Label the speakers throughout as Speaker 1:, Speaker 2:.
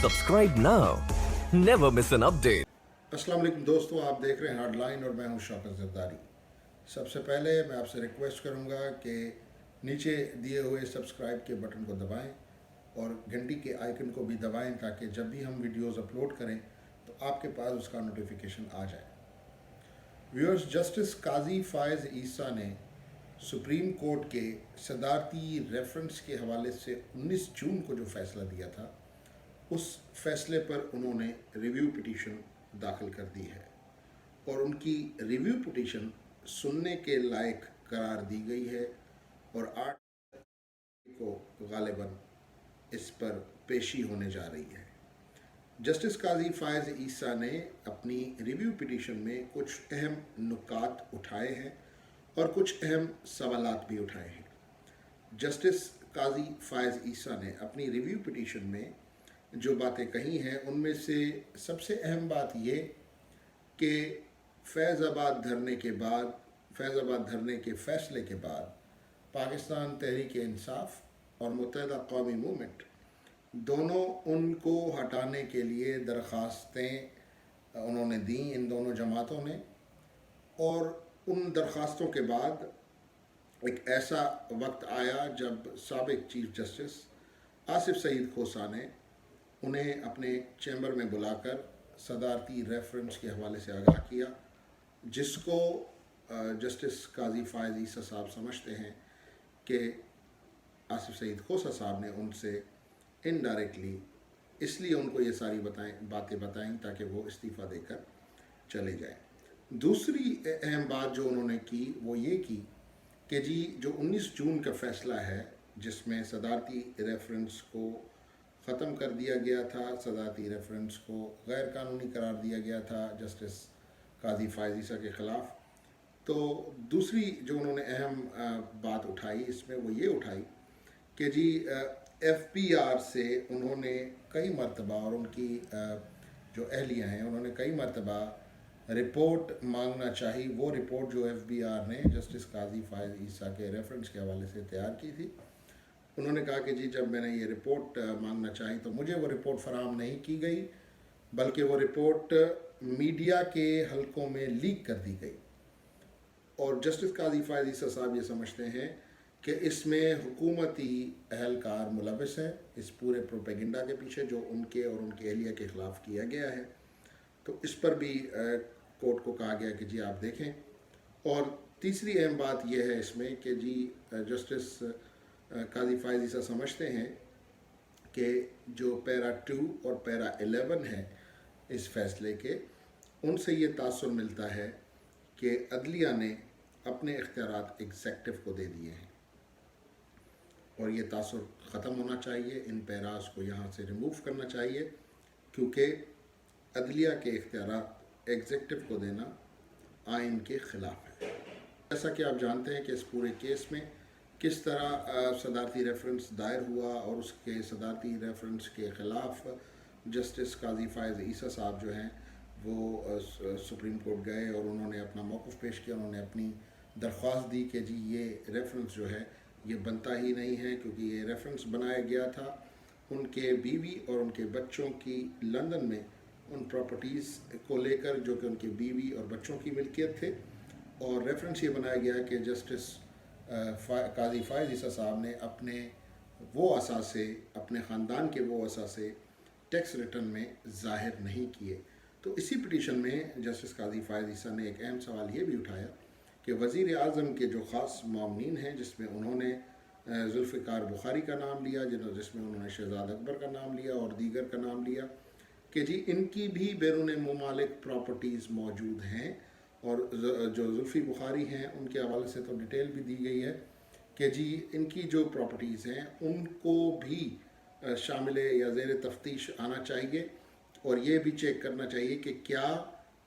Speaker 1: Subscribe now. Never miss an update.
Speaker 2: अस्सलाम वालेकुम दोस्तों, आप देख रहे हैं हेडलाइन और मैं हूं शौकत ज़रदारी। सबसे पहले मैं आपसे रिक्वेस्ट करूंगा कि नीचे दिए हुए सब्सक्राइब के बटन को दबाएं और घंटी के आइकन को भी दबाएं ताकि जब भी हम वीडियोस अपलोड करें तो आपके पास उसका नोटिफिकेशन आ जाए। व्यूअर्स, जस्टिस काजी फ़ायज़ ईसा ने सुप्रीम कोर्ट के सदारती रेफरेंस के हवाले से 19 जून को जो फ़ैसला दिया था, उस फैसले पर उन्होंने रिव्यू पिटीशन दाखिल कर दी है और उनकी रिव्यू पिटीशन सुनने के लायक करार दी गई है और 8 को गालिबन इस पर पेशी होने जा रही है। जस्टिस काजी फ़ायज़ ईसा ने अपनी रिव्यू पिटीशन में कुछ अहम नुकात उठाए हैं और कुछ अहम सवालात भी उठाए हैं। जस्टिस काजी फ़ायज़ ईसा ने अपनी रिव्यू पिटीशन में जो बातें कही हैं उनमें से सबसे अहम बात ये कि फैज़ाबाद धरने के फ़ैसले के बाद पाकिस्तान तहरीक इंसाफ और मुत्तहिदा कौमी मूवमेंट दोनों उनको हटाने के लिए दरख्वास्तें उन्होंने दी, इन दोनों जमातों ने। और उन दरख्वास्तों के बाद एक ऐसा वक्त आया जब साबिक चीफ जस्टिस आसिफ सईद खोसा ने उन्हें अपने चैम्बर में बुलाकर सदारती रेफरेंस के हवाले से आगाह किया, जिसको जस्टिस काजी फ़ायज़ ईसा साहब समझते हैं कि आसिफ सईद खोसा साहब ने उनसे इनडायरेक्टली इसलिए उनको ये सारी बातें बताएं ताकि वो इस्तीफ़ा देकर चले जाएं। दूसरी अहम बात जो उन्होंने की वो ये की कि जी जो 19 जून का फ़ैसला है जिसमें सदारती रेफरेंस को ख़त्म कर दिया गया था, सदारती रेफरेंस को गैर कानूनी करार दिया गया था जस्टिस काजी फ़ायज़ ईसा के ख़िलाफ़। तो दूसरी जो उन्होंने अहम बात उठाई इसमें वो ये उठाई कि जी FBR से उन्होंने कई मरतबा और उनकी जो अहलिया हैं उन्होंने कई मरतबा रिपोर्ट मांगना चाहिए। वो रिपोर्ट जो FBR ने जस्टिस काजी फ़ायज़ ईसा के रेफरेंस के हवाले से तैयार की थी, उन्होंने कहा कि जी जब मैंने ये रिपोर्ट मांगना चाहिए तो मुझे वो रिपोर्ट फराहम नहीं की गई, बल्कि वो रिपोर्ट मीडिया के हलकों में लीक कर दी गई। और जस्टिस काजी फ़ायज़ ईसा साहब ये समझते हैं कि इसमें हुकूमती अहलकार मुलविस हैं, इस पूरे प्रोपेगेंडा के पीछे जो उनके और उनके एहलिया के ख़िलाफ़ किया गया है। तो इस पर भी कोर्ट को कहा गया कि जी आप देखें। और तीसरी अहम बात यह है इसमें कि जी जस्टिस काजी फ़ायज़ ईसा समझते हैं कि जो पैरा 2 और पैरा 11 है इस फ़ैसले के, उनसे ये तासुर मिलता है कि अदलिया ने अपने इख्तियारात एग्जेक्टिव को दे दिए हैं और ये तासुर ख़त्म होना चाहिए। इन पैराज को यहाँ से रिमूव करना चाहिए क्योंकि अदलिया के इख्तियारात एग्जेक्टिव को देना आइन के ख़िलाफ़ है। जैसा कि आप जानते हैं कि इस पूरे केस में किस तरह सदारती रेफरेंस दायर हुआ और उसके सदारती रेफरेंस के ख़िलाफ़ जस्टिस काजी फ़ायज़ ईसा साहब जो हैं वो सुप्रीम कोर्ट गए और उन्होंने अपना मौक़िफ़ पेश किया। उन्होंने अपनी दरख्वास्त दी कि जी ये रेफरेंस जो है ये बनता ही नहीं है, क्योंकि ये रेफरेंस बनाया गया था उनके बीवी और उनके बच्चों की लंदन में उन प्रॉपर्टीज़ को लेकर जो कि उनके बीवी और बच्चों की मिल्कियत थे। और रेफरेंस ये बनाया गया कि जस्टिस काजी फ़ायज़ ईसा साहब ने अपने वो असासे, अपने ख़ानदान के वो असासे टैक्स रिटर्न में ज़ाहिर नहीं किए। तो इसी पिटीशन में जस्टिस काजी फ़ायज़ ईसा ने एक अहम सवाल ये भी उठाया कि वज़ीर आज़म के जो ख़ास मामलीन हैं, जिसमें उन्होंने ज़ुल्फ़िकार बुखारी का नाम लिया, जिसमें उन्होंने शहज़ाद अकबर का नाम लिया और दीगर का नाम लिया, कि जी इनकी भी बैरून ममालिक प्रॉपर्टीज़ मौजूद हैं। और जो ज़ुल्फ़ी बुखारी हैं उनके हवाले से तो डिटेल भी दी गई है कि जी इनकी जो प्रॉपर्टीज़ हैं उनको भी शामिल या ज़ेर तफ्तीश आना चाहिए और ये भी चेक करना चाहिए कि क्या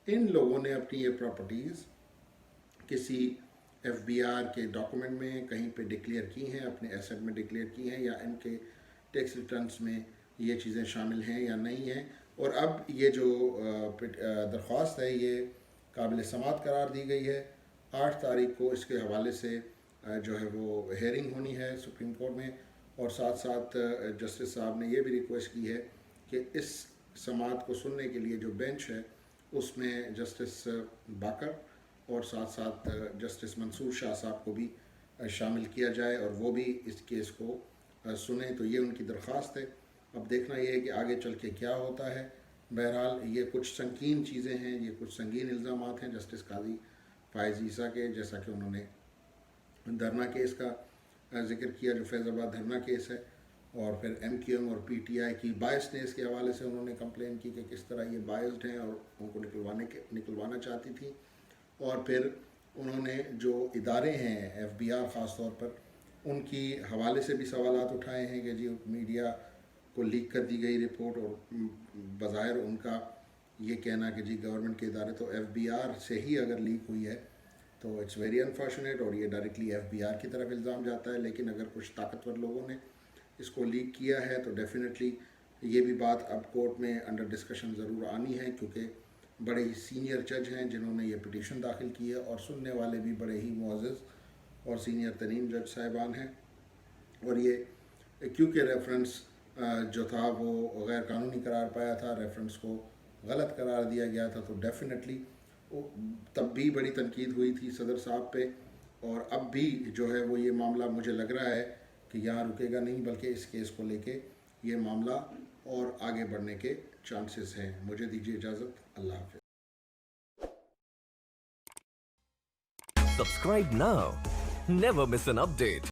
Speaker 2: इन लोगों ने अपनी ये प्रॉपर्टीज़ किसी FBR के डॉक्यूमेंट में कहीं पे डिक्लेयर की हैं, अपने एसेट में डिक्लेयर की हैं, या इनके टैक्स रिटर्न्स में ये चीज़ें शामिल हैं या नहीं हैं। और अब ये जो दरख्वास्त है ये काबिल समात करार दी गई है। 8 तारीख को इसके हवाले से जो है वो हेयरिंग होनी है सुप्रीम कोर्ट में। और साथ साथ जस्टिस साहब ने ये भी रिक्वेस्ट की है کہ اس سماعت کو سننے کے لیے جو بینچ ہے اس میں جسٹس باقر اور ساتھ ساتھ جسٹس منصور شاہ صاحب کو بھی شامل کیا جائے اور وہ بھی اس کیس کو سنیں. تو یہ ان کی درخواست ہے. اب دیکھنا یہ ہے کہ آگے چل کے کیا ہوتا ہے. بہرحال یہ کچھ سنگین چیزیں ہیں, یہ کچھ سنگین الزامات ہیں جسٹس قاضی فائز عیسیٰ کے, جیسا کہ انہوں نے دھرنا کیس کا ذکر کیا جو فیض آباد دھرنا کیس ہے, اور پھر ایم کیو ایم اور پی ٹی آئی کی بائسنیس کے حوالے سے انہوں نے کمپلین کی کہ کس طرح یہ بائسڈ ہیں اور ان کو نکلوانا چاہتی تھی. اور پھر انہوں نے جو ادارے ہیں ایف بی آر خاص طور پر, ان کی حوالے سے بھی سوالات اٹھائے ہیں کہ جی میڈیا کو لیک کر دی گئی رپورٹ, اور بظاہر ان کا یہ کہنا کہ جی گورنمنٹ کے ادارے تو ایف بی آر سے ہی اگر لیک ہوئی ہے تو اٹس ویری انفارچونیٹ, اور یہ ڈائریکٹلی ایف بی آر کی طرف الزام جاتا ہے. لیکن اگر کچھ طاقتور لوگوں نے اس کو لیک کیا ہے تو ڈیفینیٹلی یہ بھی بات اب کورٹ میں انڈر ڈسکشن ضرور آنی ہے, کیونکہ بڑے ہی سینئر جج ہیں جنہوں نے یہ پٹیشن داخل کی ہے, اور سننے والے بھی بڑے ہی معزز اور سینئر ترین جج صاحبان ہیں. اور یہ کیونکہ ریفرنس جو تھا وہ غیر قانونی قرار پایا تھا, ریفرنس کو غلط قرار دیا گیا تھا, تو ڈیفینیٹلی تب بھی بڑی تنقید ہوئی تھی صدر صاحب پہ, اور اب بھی جو ہے وہ یہ معاملہ مجھے لگ رہا ہے کہ یہاں رکے گا نہیں, بلکہ اس کیس کو لے کے یہ معاملہ اور آگے بڑھنے کے چانسز ہیں. مجھے دیجیے اجازت. اللہ حافظ.
Speaker 1: Subscribe now. Never miss an update.